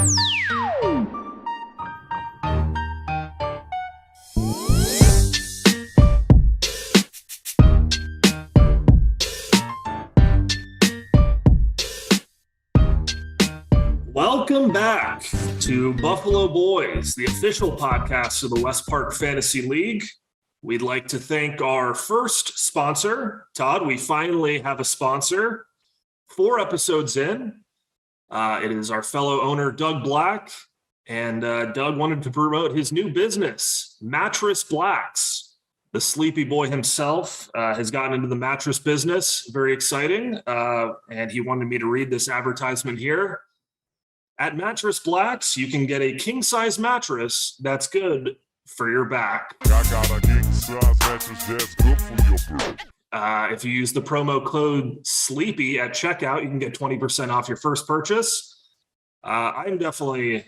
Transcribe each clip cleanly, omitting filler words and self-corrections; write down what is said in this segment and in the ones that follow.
Welcome back to Buffalo Boys, the official podcast of the West Park Fantasy League. We'd like to thank our first sponsor, Todd. We finally have a sponsor. 4 episodes in. It is our fellow owner, Doug Black. And Doug wanted to promote his new business, Mattress Blacks. The sleepy boy himself has gotten into the mattress business. Very exciting. And he wanted me to read this advertisement here. At Mattress Blacks, you can get a king-size mattress that's good for your back. I got a king-size mattress that's good for your back. If you use the promo code SLEEPY at checkout, you can get 20% off your first purchase. I'm definitely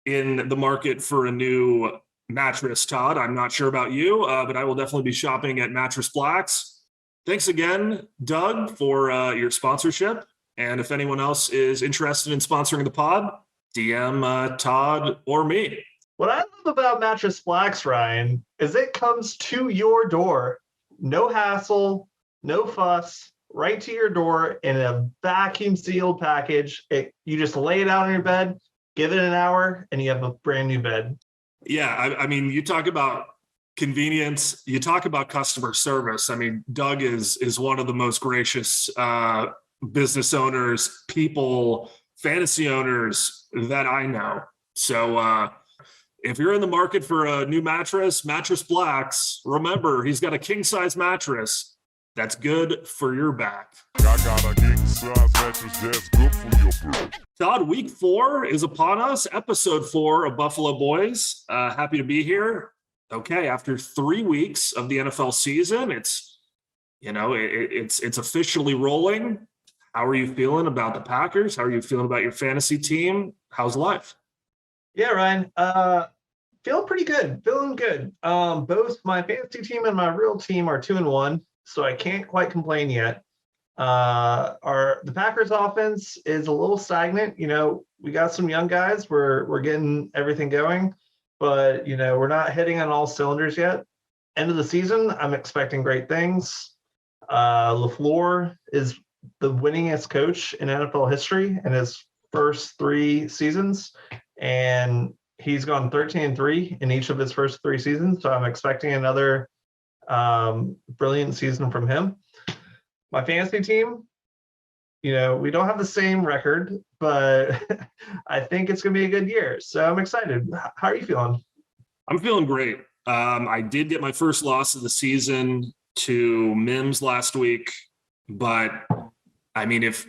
in the market for a new mattress, Todd. I'm not sure about you, but I will definitely be shopping at Mattress Blacks. Thanks again, Doug, for your sponsorship. And if anyone else is interested in sponsoring the pod, DM Todd or me. What I love about Mattress Blacks, Ryan, is it comes to your door. No hassle, no fuss, right to your door in a vacuum sealed package. You just lay it out on your bed, give it an hour, and you have a brand new bed. Yeah, I mean, you talk about convenience, you talk about customer service. I mean, Doug is one of the most gracious business owners, people, fantasy owners that I know. So if you're in the market for a new mattress, Mattress Blacks, remember, he's got a king-size mattress that's good for your back. I got a king-size mattress that's good for your back. Todd, week 4 is upon us, episode 4 of Buffalo Boys. Happy to be here. Okay, after 3 weeks of the NFL season, it's officially rolling. How are you feeling about the Packers? How are you feeling about your fantasy team? How's life? Yeah, Ryan. Feeling pretty good. Feeling good. Both my fantasy team and my real team are 2-1, so I can't quite complain yet. The Packers offense is a little stagnant. You know, we got some young guys. We're getting everything going, but we're not hitting on all cylinders yet. End of the season, I'm expecting great things. LaFleur is the winningest coach in NFL history in his first 3 seasons, and he's gone 13-3 in each of his first 3 seasons. So I'm expecting another brilliant season from him. My fantasy team, we don't have the same record, but I think it's going to be a good year. So I'm excited. How are you feeling? I'm feeling great. I did get my first loss of the season to Mims last week, but I mean, if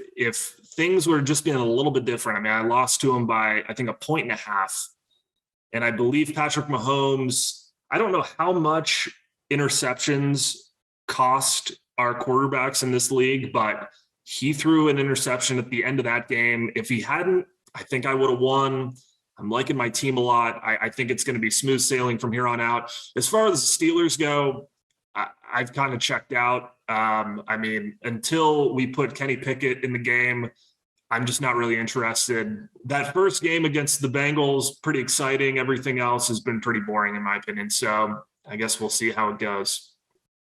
things were just being a little bit different, I mean, I lost to him by, I think, 1.5 points. And I believe Patrick Mahomes, I don't know how much interceptions cost our quarterbacks in this league, but he threw an interception at the end of that game. If he hadn't, I think I would have won. I'm liking my team a lot. I think it's going to be smooth sailing from here on out. As far as the Steelers go, I've kind of checked out. I mean, until we put Kenny Pickett in the game, I'm just not really interested. That first game against the Bengals, pretty exciting. Everything else has been pretty boring, in my opinion. So I guess we'll see how it goes.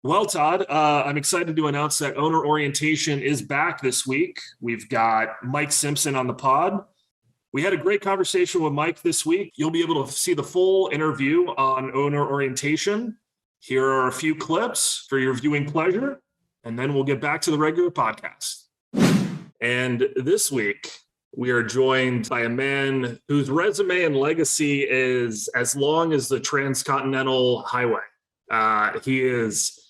Well, Todd, I'm excited to announce that owner orientation is back this week. We've got Mike Simpson on the pod. We had a great conversation with Mike this week. You'll be able to see the full interview on owner orientation. Here are a few clips for your viewing pleasure, and then we'll get back to the regular podcast. And this week, we are joined by a man whose resume and legacy is as long as the Transcontinental Highway. He is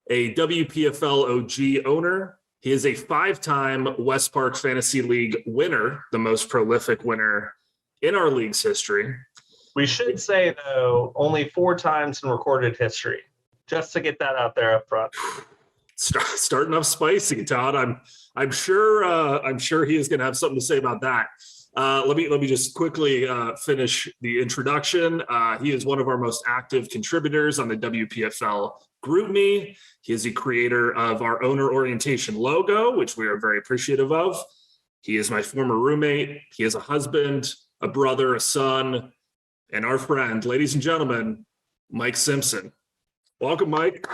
a WPFL OG owner. He is a 5-time West Park Fantasy League winner, the most prolific winner in our league's history. We should say, though, only 4 times in recorded history, just to get that out there up front. Starting off spicy, Todd. I'm sure he is going to have something to say about that. Let me just quickly finish the introduction. He is one of our most active contributors on the WPFL GroupMe. He is the creator of our owner orientation logo, which we are very appreciative of. He is my former roommate. He is a husband. a brother, a son, and our friend, ladies and gentlemen, Mike Simpson. Welcome, Mike.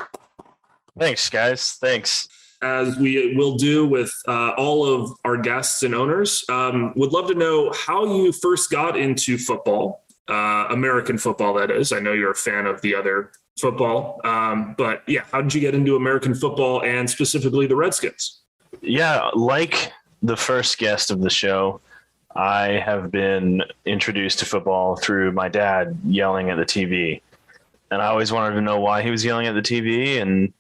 Thanks, guys. Thanks. As we will do with all of our guests and owners, would love to know how you first got into football, American football, that is. I know you're a fan of the other football, but yeah, how did you get into American football and specifically the Redskins? Yeah, like the first guest of the show, I have been introduced to football through my dad yelling at the TV. And I always wanted to know why he was yelling at the TV, and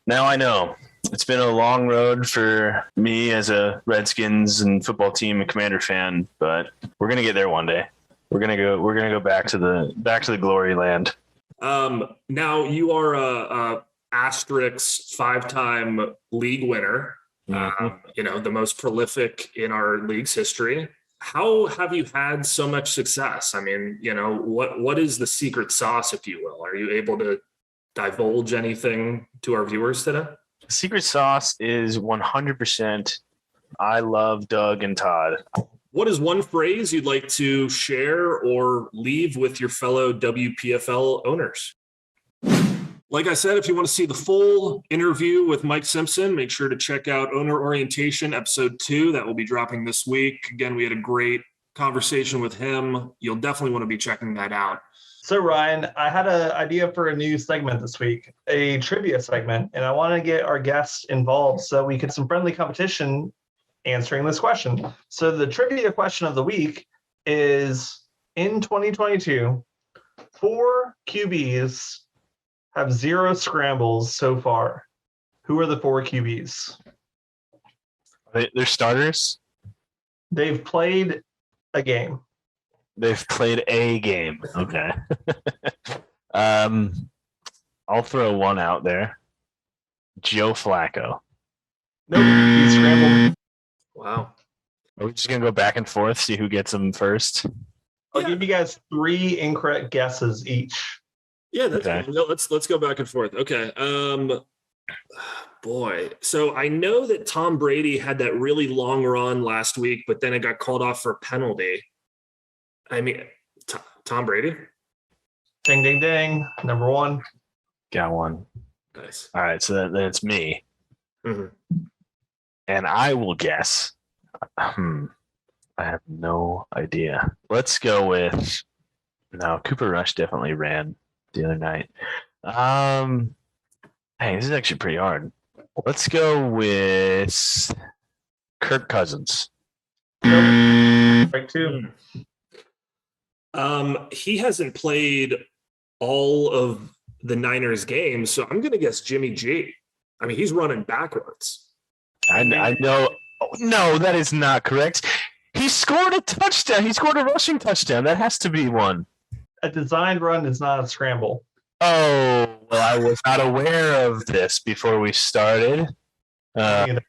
now I know. It's been a long road for me as a Redskins and football team and Commander fan, but we're gonna get there one day. We're gonna go back to the glory land. Now you are a asterisk 5-time league winner. The most prolific in our league's history. How have you had so much success? I mean, what is the secret sauce, if you will? Are you able to divulge anything to our viewers today? The secret sauce is 100% I love Doug and Todd. What is one phrase you'd like to share or leave with your fellow WPFL owners? Like I said, if you want to see the full interview with Mike Simpson, make sure to check out Owner Orientation episode 2. That will be dropping this week. Again, we had a great conversation with him. You'll definitely want to be checking that out. So Ryan, I had an idea for a new segment this week, a trivia segment, and I want to get our guests involved so we could some friendly competition answering this question. So the trivia question of the week is, in 2022, 4 QBs have 0 scrambles so far. Who are the 4 QBs? They're starters? They've played a game. They've played a game. Okay. I'll throw one out there. Joe Flacco. Nope, he scrambled. Wow. Are we just going to go back and forth, see who gets them first? I'll give you guys 3 incorrect guesses each. Yeah, that's okay. Cool. No, let's go back and forth. Okay. Boy. So I know that Tom Brady had that really long run last week, but then it got called off for a penalty. I mean, Tom Brady. Ding, ding, ding. Number 1. Got one. Nice. All right, so then it's me. Mm-hmm. And I will guess. I have no idea. Let's go with. No, Cooper Rush definitely ran the other night. Hey, this is actually pretty hard. Let's go with Kirk Cousins. Nope. Right 2. He hasn't played all of the Niners games, so I'm going to guess Jimmy G. I mean, he's running backwards. I know. Oh, no, that is not correct. He scored a touchdown. He scored a rushing touchdown. That has to be one. A designed run is not a scramble. Oh, well, I was not aware of this before we started. Do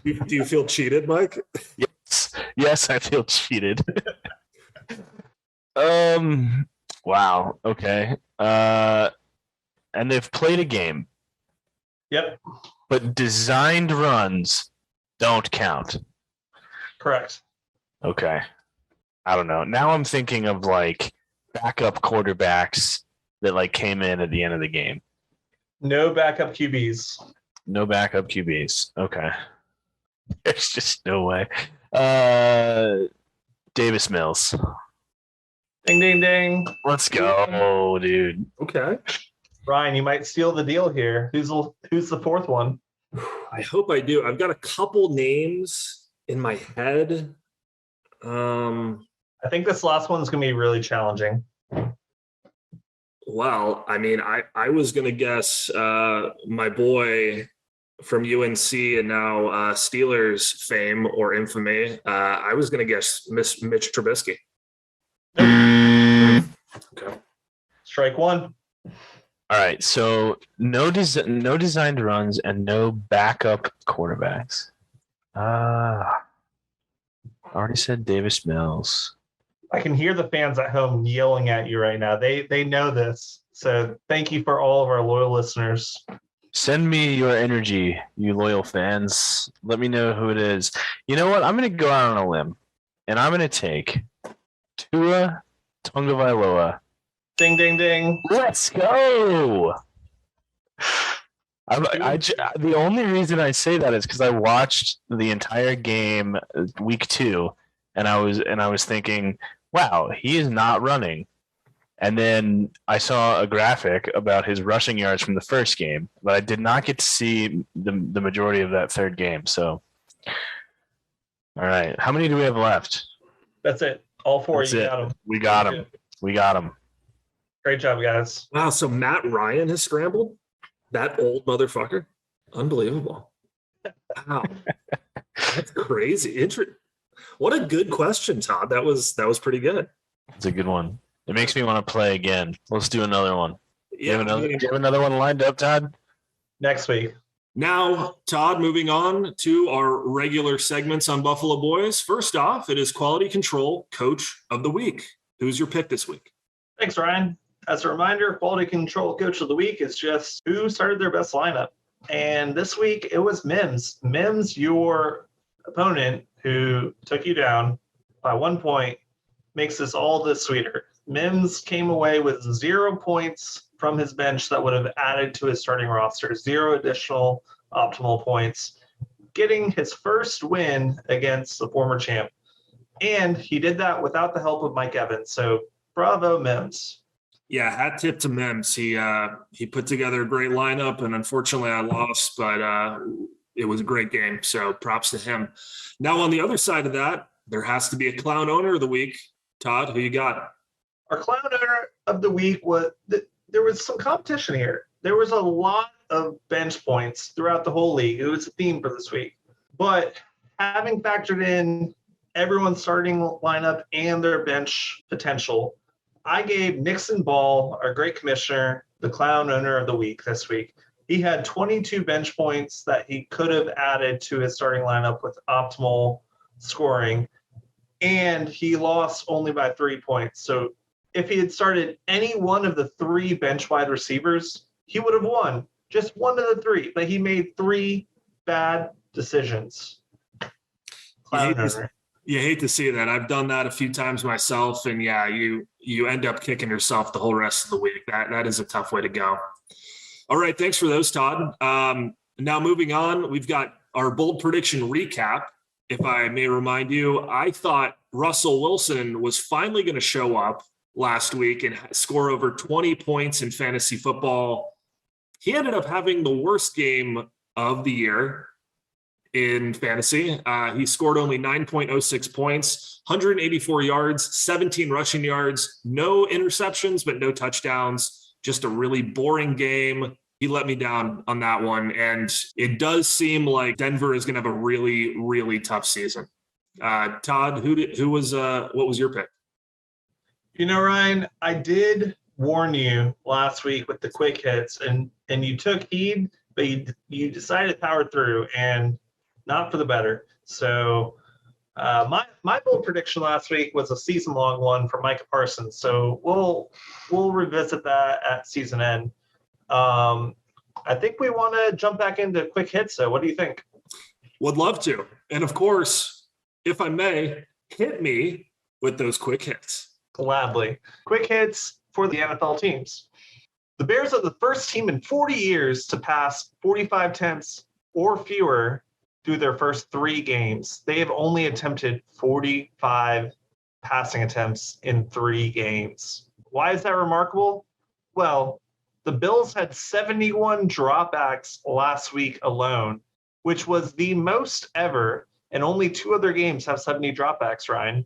you feel cheated, Mike? Yes, I feel cheated. Wow. Okay. And they've played a game. Yep. But designed runs don't count. Correct. Okay. I don't know. Now I'm thinking of like backup quarterbacks that like came in at the end of the game. No backup QBs. No backup QBs. Okay. There's just no way. Davis Mills. Ding, ding, ding. Let's go, dude. Okay. Ryan, you might steal the deal here. Who's the 4th one? I hope I do. I've got a couple names in my head. I think this last one's going to be really challenging. Well, I mean, I was going to guess my boy from UNC and now Steelers fame or infamy. I was going to guess Mitch Trubisky. Nope. Okay. Strike 1. All right, so no designed runs and no backup quarterbacks. I already said Davis Mills. I can hear the fans at home yelling at you right now. They know this. So thank you for all of our loyal listeners. Send me your energy, you loyal fans. Let me know who it is. You know what? I'm going to go out on a limb, and I'm going to take Tua Tagovailoa. Ding, ding, ding. Let's go. The only reason I say that is because I watched the entire game week 2, and I was thinking, wow, he is not running. And then I saw a graphic about his rushing yards from the first game, but I did not get to see the majority of that third game. So, all right, how many do we have left? That's it. All 4. That's You it. got them. We got him. We got him. Great job, guys. Wow. So Matt Ryan has scrambled? That old motherfucker? Unbelievable. Wow. That's crazy. What a good question, Todd. That was pretty good. It's a good one. It makes me want to play again. Let's do another one. Yeah. Do you have another one lined up, Todd? Next week. Now, Todd, moving on to our regular segments on Buffalo Boys. First off, it is Quality Control Coach of the Week. Who's your pick this week? Thanks, Ryan. As a reminder, Quality Control Coach of the Week is just who started their best lineup. And this week, it was Mims. Mims, your opponent who took you down by 1 point, makes this all this sweeter. Mims came away with 0 points from his bench that would have added to his starting roster, 0 additional optimal points, getting his first win against the former champ. And he did that without the help of Mike Evans. So bravo, Mims. Yeah, hat tip to Mims. He put together a great lineup, and unfortunately I lost, but it was a great game. So props to him. Now on the other side of that, there has to be a clown owner of the week. Todd, who you got? Our clown owner of the week was there was some competition here. There was a lot of bench points throughout the whole league. It was a theme for this week. But having factored in everyone's starting lineup and their bench potential, I gave Nixon Ball, our great commissioner, the clown owner of the week this week. He had 22 bench points that he could have added to his starting lineup with optimal scoring, and he lost only by 3 points. So if he had started any one of the 3 bench wide receivers, he would have won. Just one of the 3, but he made 3 bad decisions. You hate to see that. I've done that a few times myself, and yeah, you end up kicking yourself the whole rest of the week. That is a tough way to go. All right, thanks for those, Todd. Now moving on, we've got our bold prediction recap. If I may remind you, I thought Russell Wilson was finally going to show up last week and score over 20 points in fantasy football. He ended up having the worst game of the year in fantasy. He scored only 9.06 points, 184 yards, 17 rushing yards, no interceptions, but no touchdowns. Just a really boring game. He let me down on that one. And it does seem like Denver is going to have a really, really tough season. Todd, what was your pick? You know, Ryan, I did warn you last week with the quick hits, and you took heed, but you decided to power through, and not for the better. So my bold prediction last week was a season-long one for Micah Parsons. So we'll revisit that at season end. I think we want to jump back into quick hits. So what do you think? Would love to. And of course, if I may, hit me with those quick hits. Gladly. Quick hits for the NFL teams. The Bears are the first team in 40 years to pass 45 attempts or fewer through their first 3 games. They have only attempted 45 passing attempts in 3 games. Why is that remarkable? Well, the Bills had 71 dropbacks last week alone, which was the most ever, and only 2 other games have 70 dropbacks, Ryan.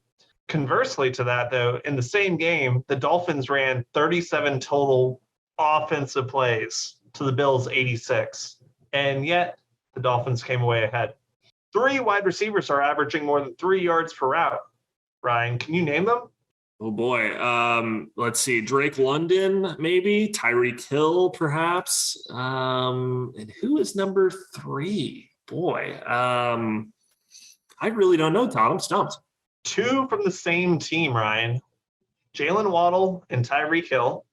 Conversely to that, though, in the same game, the Dolphins ran 37 total offensive plays to the Bills' 86, and yet the Dolphins came away ahead. 3 wide receivers are averaging more than 3 yards per route. Ryan, can you name them? Oh boy. Let's see. Drake London, maybe. Tyreek Hill, perhaps. And who is number 3? Boy. I really don't know, Todd. I'm stumped. 2 from the same team, Ryan. Jalen Waddle and Tyreek Hill.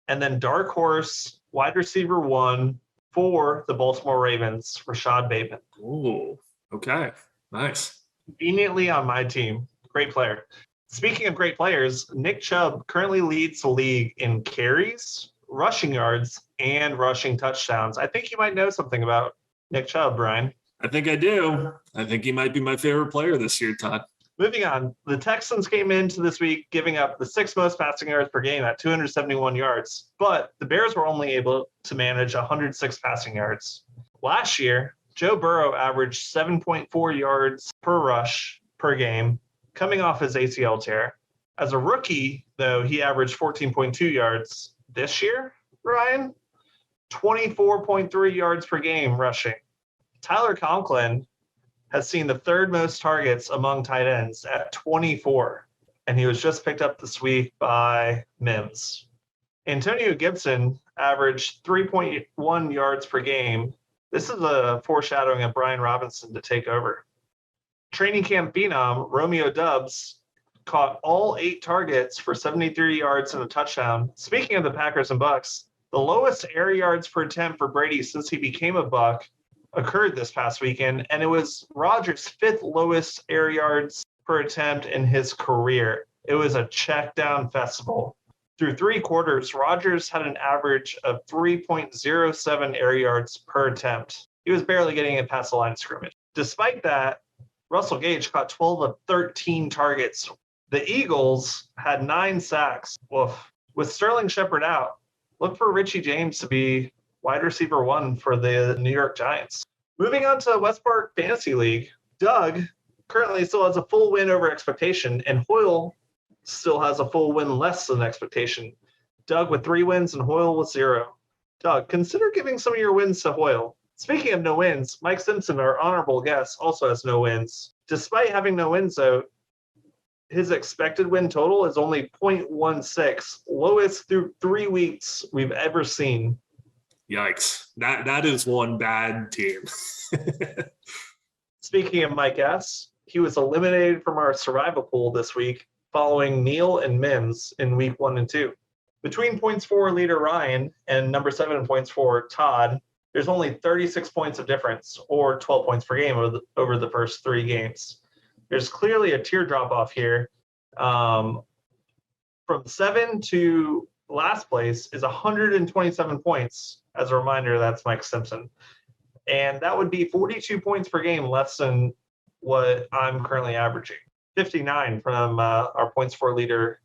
And then dark horse, wide receiver 1 for the Baltimore Ravens, Rashad Bateman. Ooh, okay. Nice. Conveniently on my team. Great player. Speaking of great players, Nick Chubb currently leads the league in carries, rushing yards, and rushing touchdowns. I think you might know something about Nick Chubb, Brian. I think I do. I think he might be my favorite player this year, Todd. Moving on, the Texans came into this week giving up the 6th most passing yards per game at 271 yards, but the Bears were only able to manage 106 passing yards. Last year, Joe Burrow averaged 7.4 yards per rush per game, coming off his ACL tear. As a rookie, though, he averaged 14.2 yards. This year, Ryan, 24.3 yards per game rushing. Tyler Conklin has seen the 3rd most targets among tight ends at 24, and he was just picked up this week by Mims. Antonio Gibson averaged 3.1 yards per game. This is a foreshadowing of Brian Robinson to take over. Training camp phenom Romeo Doubs caught all 8 targets for 73 yards and a touchdown. Speaking of the Packers and Bucks, the lowest air yards per attempt for Brady since he became a Buck occurred this past weekend, and it was Rodgers' 5th lowest air yards per attempt in his career. It was a check down festival. Through 3 quarters, Rodgers had an average of 3.07 air yards per attempt. He was barely getting it past the line of scrimmage. Despite that, Russell Gage caught 12 of 13 targets. The Eagles had 9 sacks. Woof. With Sterling Shepard out, look for Richie James to be wide receiver 1 for the New York Giants. Moving on to West Park Fantasy League, Doug currently still has a full win over expectation, and Hoyle still has a full win less than expectation. Doug with 3 wins and Hoyle with 0. Doug, consider giving some of your wins to Hoyle. Speaking of no wins, Mike Simpson, our honorable guest, also has no wins. Despite having no wins, though, his expected win total is only 0.16, lowest through 3 weeks we've ever seen. Yikes. That is one bad team. Speaking of Mike S., he was eliminated from our survival pool this week following Neil and Mims in week 1 and 2. Between points for leader Ryan and number 7 points for Todd, there's only 36 points of difference, or 12 points per game over the first 3 games. There's clearly a teardrop off here. From 7 to last place is 127 points. As a reminder, that's Mike Simpson. And that would be 42 points per game, less than what I'm currently averaging. 59 from our points for leader.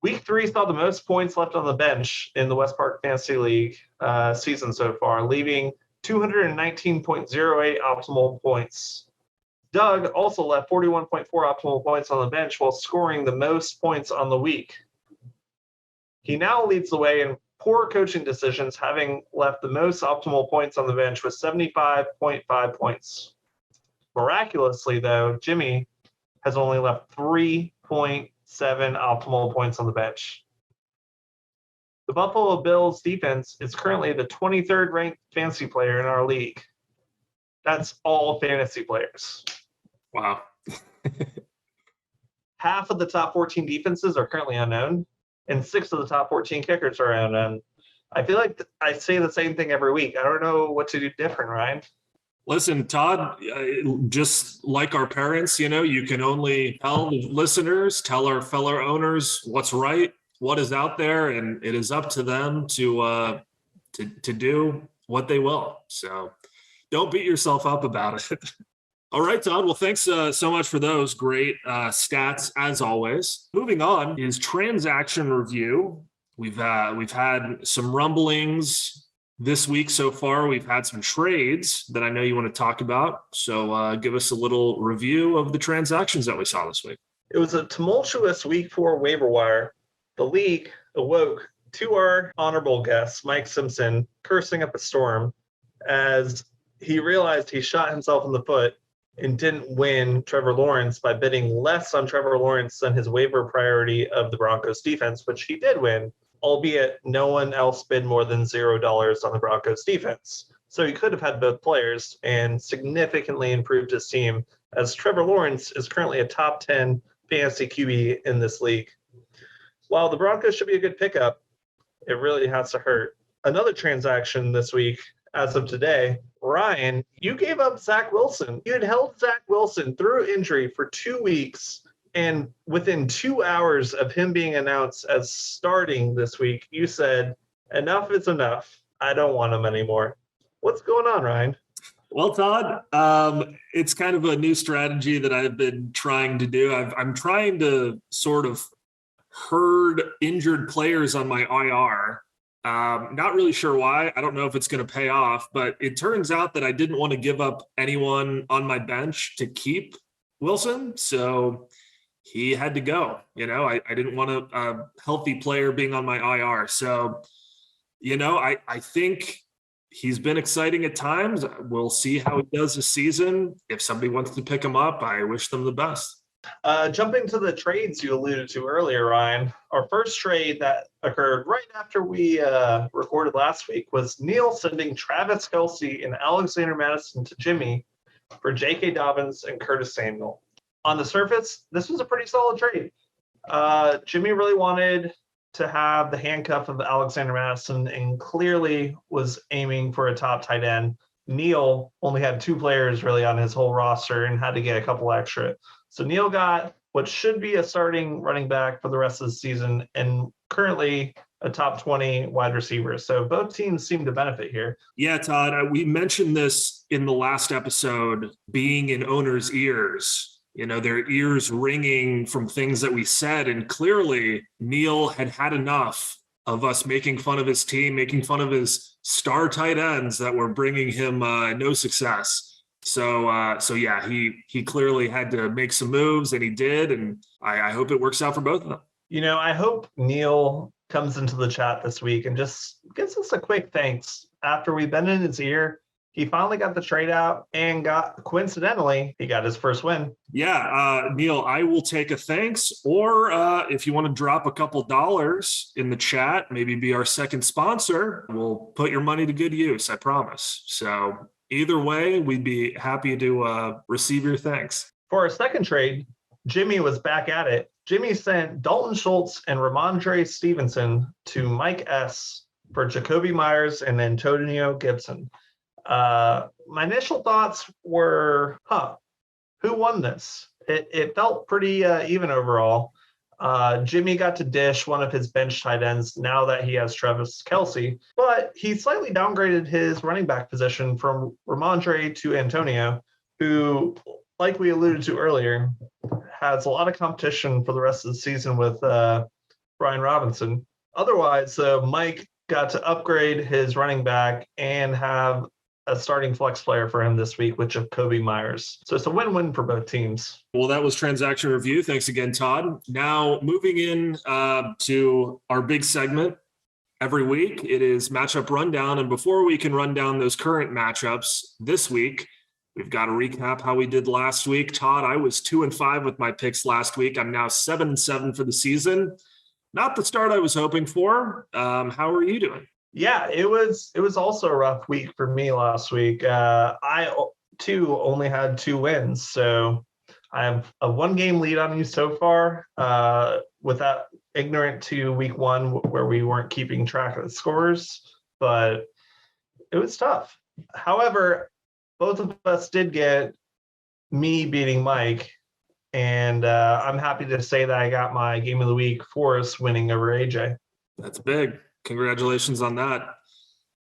Week 3 saw the most points left on the bench in the West Park Fantasy League season so far, leaving 219.08 optimal points. Doug also left 41.4 optimal points on the bench while scoring the most points on the week. He now leads the way in poor coaching decisions, having left the most optimal points on the bench with 75.5 points. Miraculously, though, Jimmy has only left 3.7 optimal points on the bench. The Buffalo Bills defense is currently the 23rd ranked fantasy player in our league. That's all fantasy players. Wow. Half of the top 14 defenses are currently unknown, and 6 of the top 14 kickers are unknown. I feel like I say the same thing every week. I don't know what to do different, Ryan. Listen, Todd, just like our parents, you can only tell the listeners, tell our fellow owners what's right, what is out there, and it is up to them to do what they will. So don't beat yourself up about it. All right, Todd. Well, thanks so much for those great stats, as always. Moving on is transaction review. We've had some rumblings this week so far. We've had some trades that I know you want to talk about. So give us a little review of the transactions that we saw this week. It was a tumultuous week for waiver wire. The league awoke to our honorable guest, Mike Simpson, cursing up a storm as he realized he shot himself in the foot and didn't win Trevor Lawrence by bidding less on Trevor Lawrence than his waiver priority of the Broncos defense, which he did win, albeit no one else bid more than $0 on the Broncos defense. So he could have had both players and significantly improved his team, as Trevor Lawrence is currently a top 10 fantasy QB in this league. While the Broncos should be a good pickup, it really has to hurt. Another transaction this week, as of today, Ryan, you gave up Zach Wilson. You had held Zach Wilson through injury for 2 weeks And within 2 hours of him being announced as starting this week, you said, enough is enough. I don't want him anymore. What's going on, Ryan? Well, Todd, it's kind of a new strategy that I've been trying to do. I'm trying to sort of herd injured players on my IR. Not really sure why. I don't know if it's going to pay off, but it turns out that I didn't want to give up anyone on my bench to keep Wilson. So he had to go. I didn't want a healthy player being on my IR. So, I think he's been exciting at times. We'll see how he does this season. If somebody wants to pick him up, I wish them the best. Jumping to the trades you alluded to earlier, Ryan, our first trade that occurred right after we recorded last week was Neil sending Travis Kelce and Alexander Madison to Jimmy for J.K. Dobbins and Curtis Samuel. On the surface, this was a pretty solid trade. Jimmy really wanted to have the handcuff of Alexander Madison and clearly was aiming for a top tight end. Neil only had 2 players really on his whole roster and had to get a couple extra. So Neil got what should be a starting running back for the rest of the season and currently a top 20 wide receiver. So both teams seem to benefit here. Yeah, Todd, we mentioned this in the last episode, being in owners' ears. Their ears ringing from things that we said. And clearly Neil had enough of us making fun of his team, making fun of his star tight ends that were bringing him no success. So yeah, he clearly had to make some moves, and he did. And I hope it works out for both of them. I hope Neil comes into the chat this week and just gives us a quick thanks. After we've been in his ear, he finally got the trade out and he got his first win. Yeah, Neil, I will take a thanks. Or if you want to drop a couple dollars in the chat, maybe be our second sponsor, we'll put your money to good use, I promise. So either way, we'd be happy to receive your thanks. For our second trade, Jimmy was back at it. Jimmy sent Dalton Schultz and Ramondre Stevenson to Mike S. for Jacoby Myers and Antonio Gibson. My initial thoughts were, who won this? It felt pretty even overall. Jimmy got to dish one of his bench tight ends now that he has Travis Kelce, but he slightly downgraded his running back position from Ramondre to Antonio, who, like we alluded to earlier, has a lot of competition for the rest of the season with Brian Robinson. Otherwise, Mike got to upgrade his running back and have a starting flex player for him this week with Jacoby Myers. So it's a win-win for both teams. Well, that was Transaction Review. Thanks again, Todd. Now, moving in to our big segment every week, it is Matchup Rundown. And before we can run down those current matchups this week, we've got to recap how we did last week. Todd, I was 2-5 with my picks last week. I'm now 7-7 for the season. Not the start I was hoping for. How are you doing? Yeah, it was also a rough week for me last week. I too only had 2 wins, so I have a 1-game lead on you so far. Without ignorant to week 1 where we weren't keeping track of the scores, but it was tough. However, both of us did get me beating Mike, and I'm happy to say that I got my game of the week, Forrest, winning over AJ. That's big. Congratulations on that.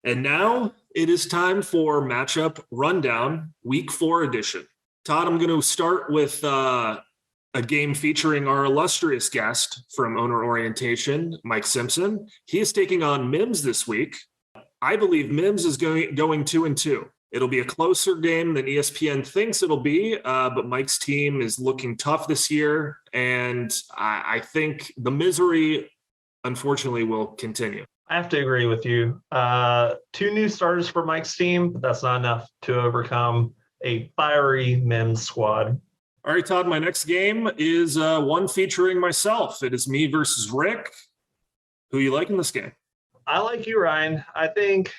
And now it is time for Matchup Rundown, Week 4 edition. Todd, I'm going to start with a game featuring our illustrious guest from Owner Orientation, Mike Simpson. He is taking on Mims this week. I believe Mims is going 2-2. It'll be a closer game than ESPN thinks it'll be, but Mike's team is looking tough this year, and I think the misery, unfortunately, will continue. I have to agree with you. 2 new starters for Mike's team, but that's not enough to overcome a fiery Mims squad. All right, Todd, my next game is one featuring myself. It is me versus Rick. Who you like in this game? I like you, Ryan. I think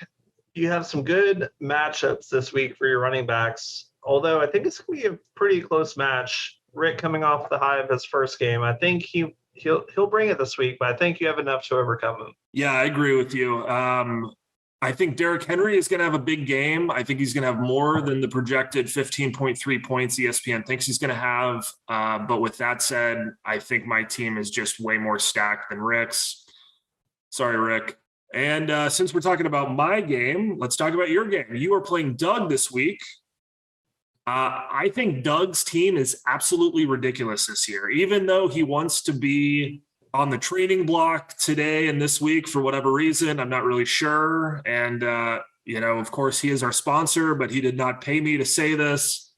you have some good matchups this week for your running backs, although I think it's going to be a pretty close match. Rick coming off the high of his first game. I think he'll bring it this week, but I think you have enough to overcome him. Yeah, I agree with you. I think Derrick Henry is going to have a big game. I think he's going to have more than the projected 15.3 points ESPN thinks he's going to have. But with that said, I think my team is just way more stacked than Rick's. Sorry, Rick. And since we're talking about my game, let's talk about your game. You are playing Doug this week. I think Doug's team is absolutely ridiculous this year, even though he wants to be on the trading block today and this week for whatever reason. I'm not really sure. And, of course, he is our sponsor, but he did not pay me to say this.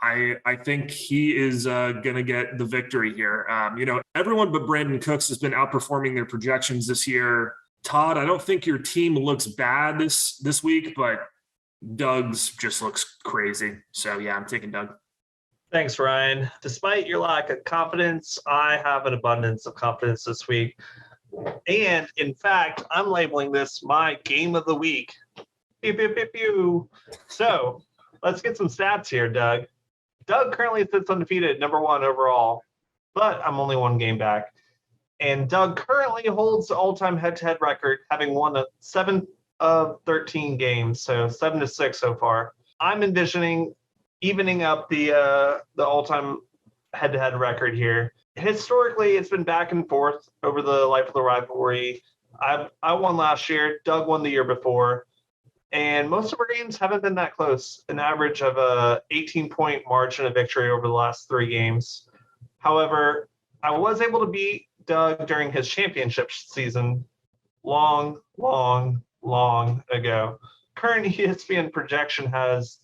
I think he is going to get the victory here. Everyone but Brandon Cooks has been outperforming their projections this year. Todd, I don't think your team looks bad this week, but Doug's just looks crazy. So, yeah, I'm taking Doug. Thanks, Ryan. Despite your lack of confidence, I have an abundance of confidence this week. And, in fact, I'm labeling this my game of the week. Pew, pew, pew, pew. So, let's get some stats here, Doug. Doug currently sits undefeated, number 1 overall, but I'm only 1 game back. And Doug currently holds the all-time head-to-head record, having won 7 of 13 games, so 7-6 so far. I'm envisioning evening up the all-time head-to-head record here. Historically, it's been back and forth over the life of the rivalry. I won last year. Doug won the year before. And most of our games haven't been that close, an average of a 18-point margin of victory over the last 3 games. However, I was able to beat Doug during his championship season long ago. Current ESPN projection has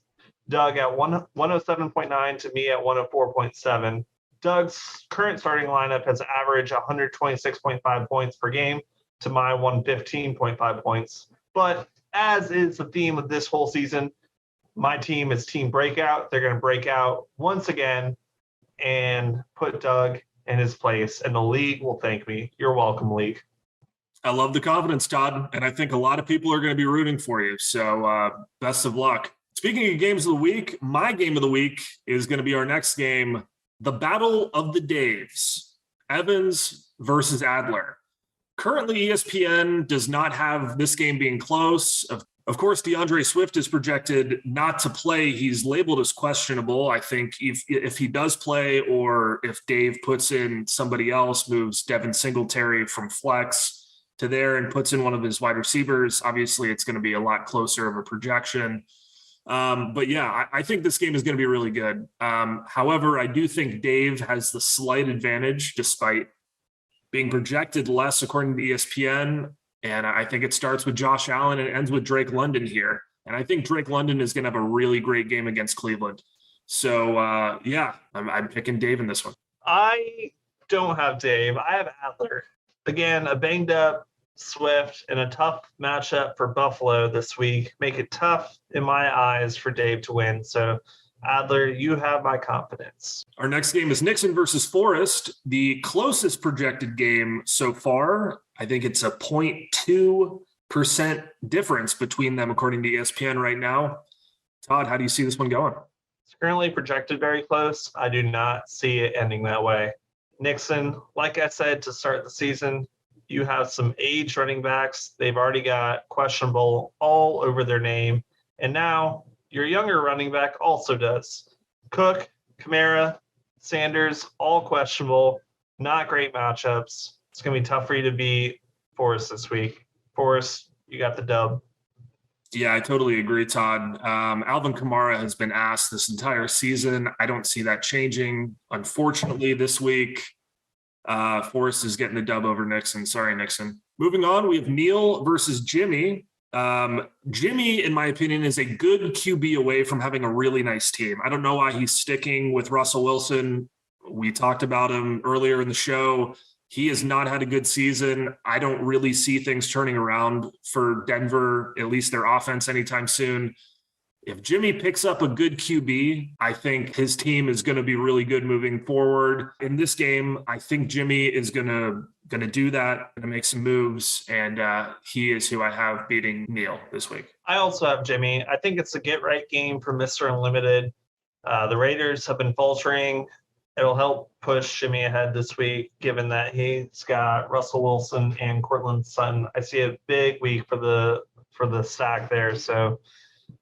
Doug at 107.9 to me at 104.7. Doug's current starting lineup has averaged 126.5 points per game to my 115.5 points. But as is the theme of this whole season, my team is Team Breakout. They're going to break out once again and put Doug in his place, and the league will thank me. You're welcome, league. I love the confidence, Todd, and I think a lot of people are going to be rooting for you. So best of luck. Speaking of games of the week, my game of the week is going to be our next game, the Battle of the Daves, Evans versus Adler. Currently, ESPN does not have this game being close. Of course, DeAndre Swift is projected not to play. He's labeled as questionable. I think if he does play, or if Dave puts in somebody else, moves Devin Singletary from flex to there and puts in one of his wide receivers, obviously it's going to be a lot closer of a projection. But yeah, I think this game is going to be really good. However, I do think Dave has the slight advantage despite being projected less according to ESPN. And I think it starts with Josh Allen and ends with Drake London here. And I think Drake London is going to have a really great game against Cleveland. So, yeah, I'm picking Dave in this one. I don't have Dave. I have Adler. Again, a banged up Swift and a tough matchup for Buffalo this week. Make it tough in my eyes for Dave to win. So, Adler, you have my confidence. Our next game is Nixon versus Forrest, the closest projected game so far. I think it's a 0.2% difference between them, according to ESPN right now. Todd, how do you see this one going? It's currently projected very close. I do not see it ending that way. Nixon, like I said, to start the season, you have some aged running backs. They've already got questionable all over their name. And now your younger running back also does. Cook, Kamara, Sanders, all questionable. Not great matchups. It's going to be tough for you to beat Forrest this week. Forrest, you got the dub. Yeah, I totally agree, Todd. Alvin Kamara has been asked this entire season. I don't see that changing. Unfortunately, this week, Forrest is getting the dub over Nixon. Sorry, Nixon. Moving on, we have Neil versus Jimmy. Jimmy, in my opinion, is a good QB away from having a really nice team. I don't know why he's sticking with Russell Wilson. We talked about him earlier in the show. He has not had a good season. I don't really see things turning around for Denver, at least their offense, anytime soon. If Jimmy picks up a good QB, I think his team is going to be really good moving forward. In this game, I think Jimmy is going to do that, going to make some moves, and he is who I have beating Neil this week. I also have Jimmy. I think it's a get-right game for Mr. Unlimited. The Raiders have been faltering. It'll help push Jimmy ahead this week, given that he's got Russell Wilson and Cortland Sutton. I see a big week for the for the stack there. So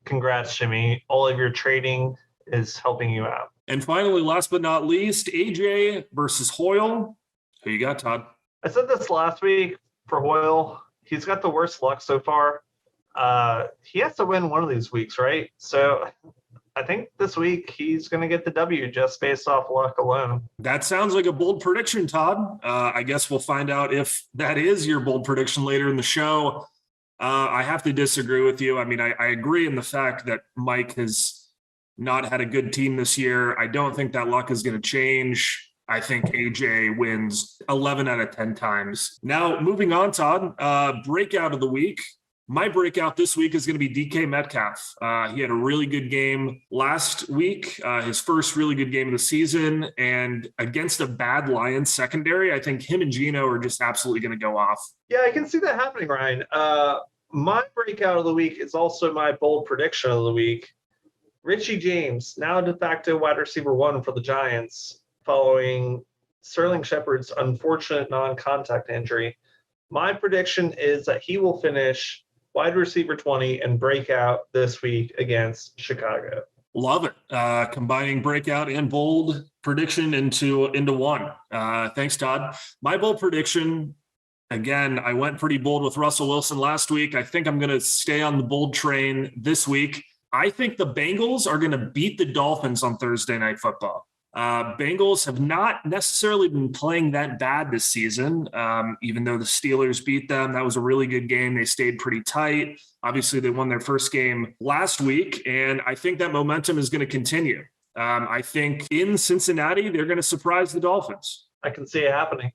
congrats, Jimmy. All of your trading is helping you out. And finally, last but not least, AJ versus Hoyle. Who you got, Todd? I said this last week for Hoyle. He's got the worst luck so far. He has to win one of these weeks, right? So I think this week he's going to get the W just based off luck alone. That sounds like a bold prediction, Todd. I guess we'll find out if that is your bold prediction later in the show. I have to disagree with you. I mean, I agree in the fact that Mike has not had a good team this year. I don't think that luck is going to change. I think AJ wins 11 out of 10 times. Now, moving on, Todd, breakout of the week. My breakout this week is going to be DK Metcalf. He had a really good game last week, his first really good game of the season, and against a bad Lions secondary, I think him and Geno are just absolutely going to go off. Yeah, I can see that happening, Ryan. My breakout of the week is also my bold prediction of the week. Richie James, now de facto wide receiver 1 for the Giants, following Sterling Shepard's unfortunate non-contact injury. My prediction is that he will finish wide receiver 20 and break out this week against Chicago. Love it. Combining breakout and bold prediction into one. Thanks, Todd. My bold prediction, again, I went pretty bold with Russell Wilson last week. I think I'm going to stay on the bold train this week. I think the Bengals are going to beat the Dolphins on Thursday Night Football. Bengals have not necessarily been playing that bad this season, even though the Steelers beat them. That was a really good game. They stayed pretty tight. Obviously, they won their first game last week, and I think that momentum is going to continue. I think in Cincinnati, they're going to surprise the Dolphins. I can see it happening.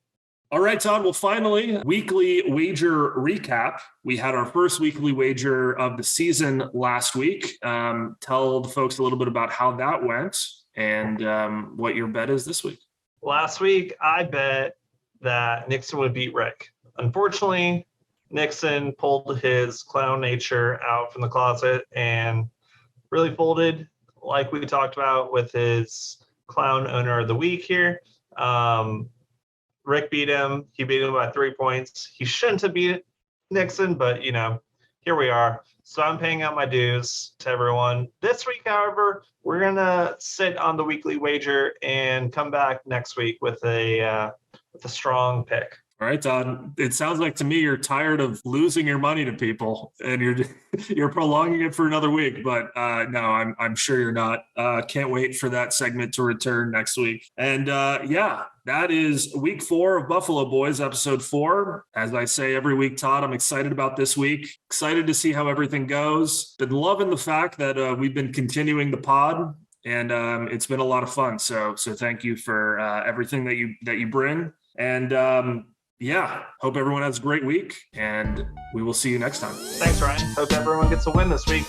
All right, Todd. Well, finally, weekly wager recap. We had our first weekly wager of the season last week. Tell the folks a little bit about how that went and what your bet is this week. Last week, I bet that Nixon would beat Rick. Unfortunately, Nixon pulled his clown nature out from the closet and really folded, like we talked about with his clown owner of the week here. Rick beat him. He beat him by 3 points. He shouldn't have beat Nixon, but, here we are. So I'm paying out my dues to everyone. This week, however, we're going to sit on the weekly wager and come back next week with a strong pick. All right, Todd. It sounds like to me you're tired of losing your money to people, and you're prolonging it for another week. But no, I'm sure you're not. Can't wait for that segment to return next week. And that is week 4 of Buffalo Boys, episode 4. As I say every week, Todd, I'm excited about this week. Excited to see how everything goes. Been loving the fact that we've been continuing the pod, and it's been a lot of fun. So thank you for everything that you bring. And hope everyone has a great week, and we will see you next time. Thanks, Ryan. Hope everyone gets a win this week.